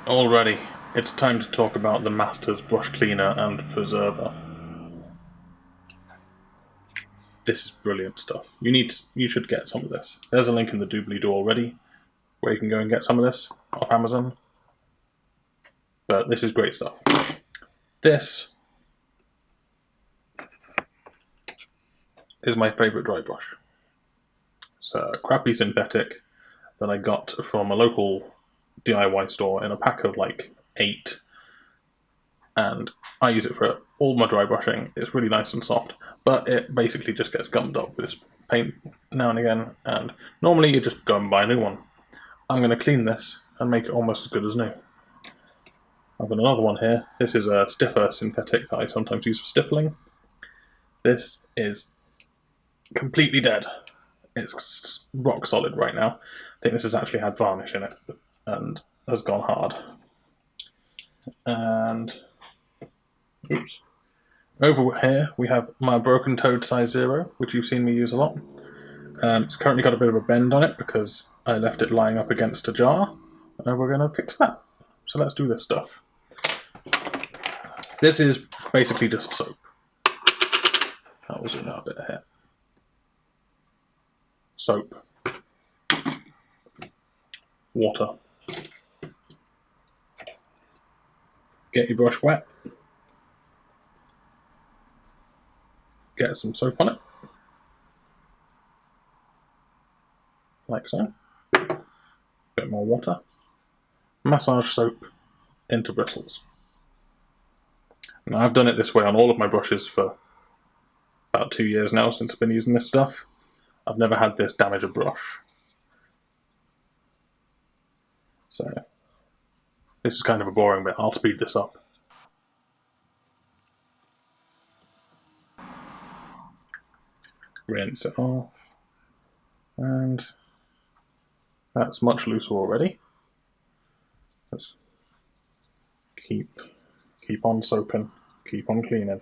Alrighty, it's time to talk about the Master's Brush Cleaner and Preserver. This is brilliant stuff. You should get some of this. There's a link in the doobly-doo already, where you can go and get some of this off Amazon. But this is great stuff. This is my favourite dry brush. It's a crappy synthetic that I got from a local DIY store in a pack of like 8, and I use it for all my dry brushing. It's really nice and soft, but it basically just gets gummed up with this paint now and again, and normally you just go and buy a new one. I'm going to clean this and make it almost as good as new. I've got another one here. This is a stiffer synthetic that I sometimes use for stippling. This is completely dead. It's rock solid right now. I think this has actually had varnish in it and has gone hard. And oops. Over here we have my Broken Toad size 0, which you've seen me use a lot. It's currently got a bit of a bend on it because I left it lying up against a jar, and we're going to fix that. So let's do this stuff. This is basically just soap. I will zoom out a bit here. Soap. Water. Get your brush wet. Get some soap on it. Like so. Bit more water. Massage soap into bristles. Now I've done it this way on all of my brushes for about 2 years now since I've been using this stuff. I've never had this damage a brush. So this is kind of a boring bit. I'll speed this up. Rinse it off. And that's much looser already. Just keep on soaping, keep on cleaning.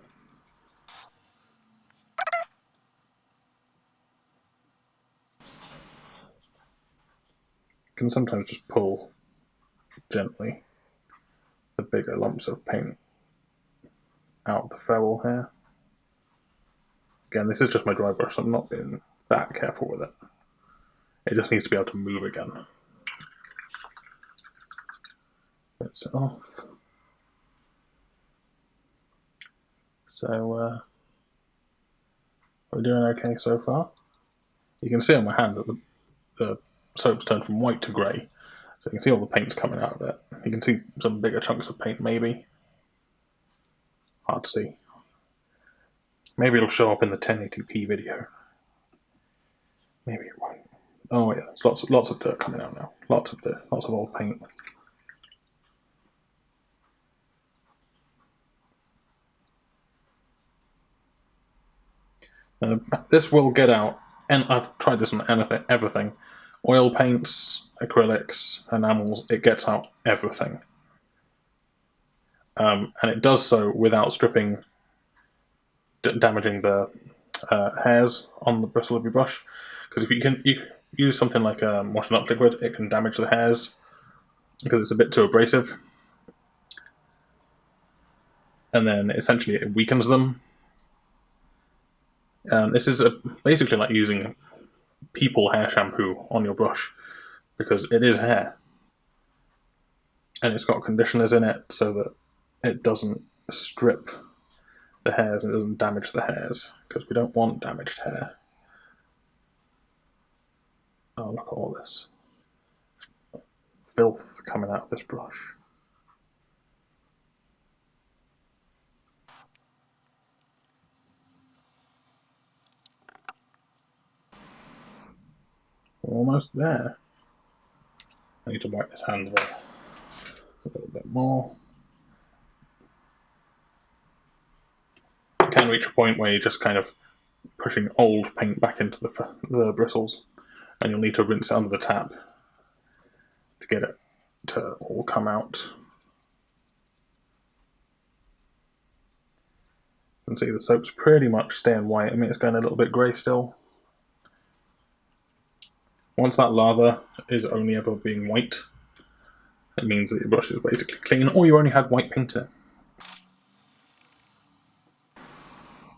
You can sometimes just pull gently the bigger lumps of paint out of the ferrule here. Again, this is just my dry brush, so I'm not being that careful with it. It just needs to be able to move again. Rinse it off. So, we're doing okay so far. You can see on my hand that the soap's turned from white to grey. So you can see all the paint's coming out of it. You can see some bigger chunks of paint, maybe. Hard to see. Maybe it'll show up in the 1080p video. Maybe it won't. Oh yeah, there's lots of dirt coming out now. Lots of dirt, lots of old paint. This will get out, and I've tried this on everything. Oil paints, acrylics, enamels, it gets out everything. And it does so without stripping, damaging the hairs on the bristle of your brush. Because if you use something like washing up liquid, it can damage the hairs because it's a bit too abrasive. And then essentially it weakens them. This is basically like using people hair shampoo on your brush, because it is hair. And it's got conditioners in it so that it doesn't strip the hairs and it doesn't damage the hairs, because we don't want damaged hair. Oh, look at all this filth coming out of this brush. We're almost there. I need to wipe this hand there a little bit more. You can reach a point where you're just kind of pushing old paint back into the bristles, and you'll need to rinse it under the tap to get it to all come out. You can see the soap's pretty much staying white. I mean, it's going a little bit grey still. Once that lather is only ever being white, it means that your brush is basically clean, or you only had white paint in it.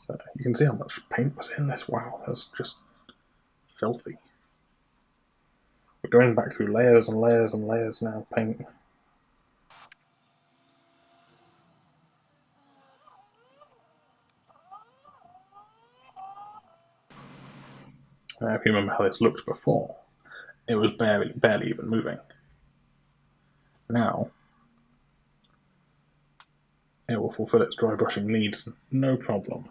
So you can see how much paint was in this. Wow, that's just filthy. We're going back through layers and layers and layers now of paint. Now, if you remember how this looked before, it was barely even moving. Now, it will fulfill its dry brushing needs, no problem.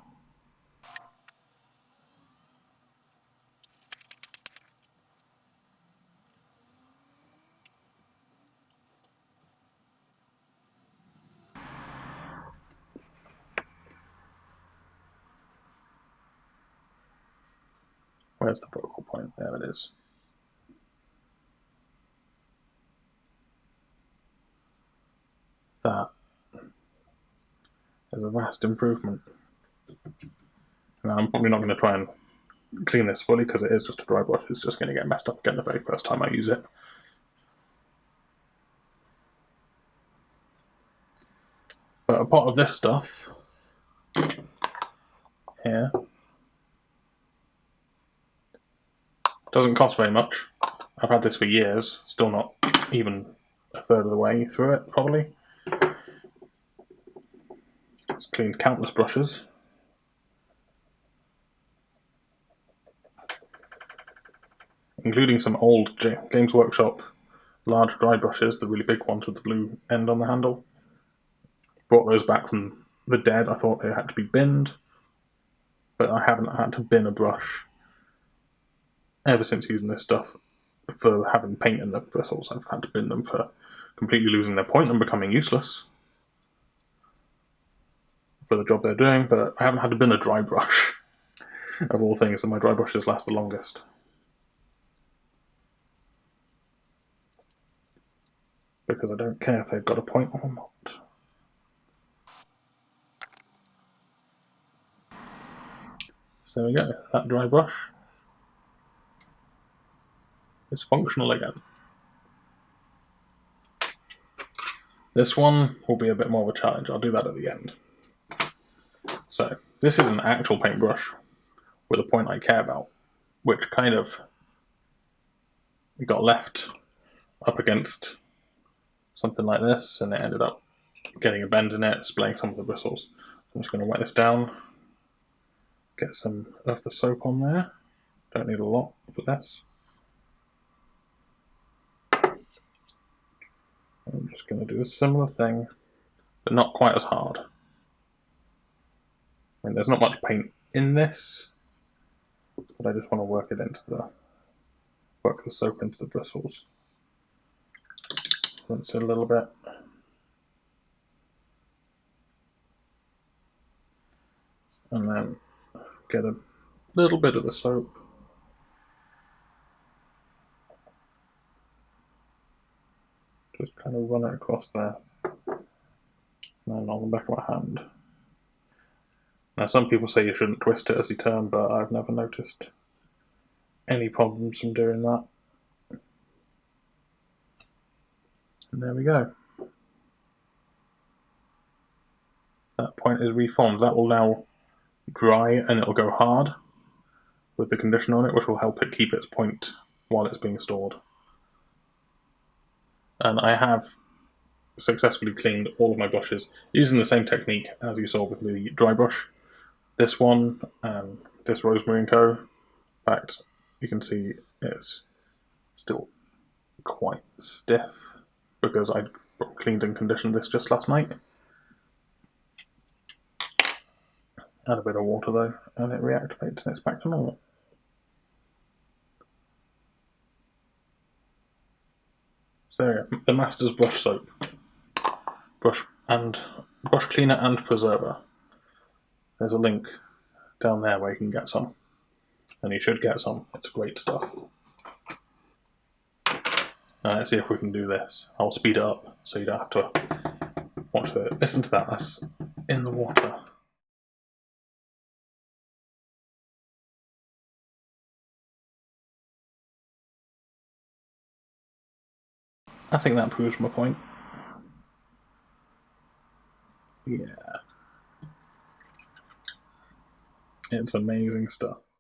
Where's the focal point? There it is. That is a vast improvement. Now, I'm probably not going to try and clean this fully because it is just a dry brush. It's just going to get messed up again the very first time I use it. But a pot of this stuff here doesn't cost very much. I've had this for years, still not even a third of the way through it, probably. It's cleaned countless brushes. Including some old Games Workshop large dry brushes, the really big ones with the blue end on the handle. Brought those back from the dead. I thought they had to be binned, but I haven't had to bin a brush ever since using this stuff for having paint in the bristles. I've had to bin them for completely losing their point and becoming useless for the job they're doing, but I haven't had to bin a dry brush. Of all things, and my dry brushes last the longest. Because I don't care if they've got a point or not. So there we go, that dry brush is functional again. This one will be a bit more of a challenge, I'll do that at the end. So, this is an actual paintbrush with a point I care about, which kind of got left up against something like this, and it ended up getting a bend in it, splaying some of the bristles. So I'm just going to wet this down, get some of the soap on there. Don't need a lot for this. I'm just going to do a similar thing, but not quite as hard. I mean, there's not much paint in this, but I just want to work the soap into the bristles. Rinse it a little bit. And then get a little bit of the soap. Just kind of run it across there. And then on the back of my hand. Now some people say you shouldn't twist it as you turn, but I've never noticed any problems from doing that. And there we go. That point is reformed. That will now dry and it'll go hard with the conditioner on it, which will help it keep its point while it's being stored. And I have successfully cleaned all of my brushes using the same technique as you saw with the dry brush. This one and this Rosemary & Co. In fact, you can see it's still quite stiff because I cleaned and conditioned this just last night. Add a bit of water though, and it reactivates and it's back to normal. So yeah, the Master's brush soap, brush cleaner and preserver. There's a link down there where you can get some, and you should get some. It's great stuff. Now let's see if we can do this. I'll speed it up so you don't have to watch it. Listen to that. That's in the water. I think that proves my point. Yeah. It's amazing stuff.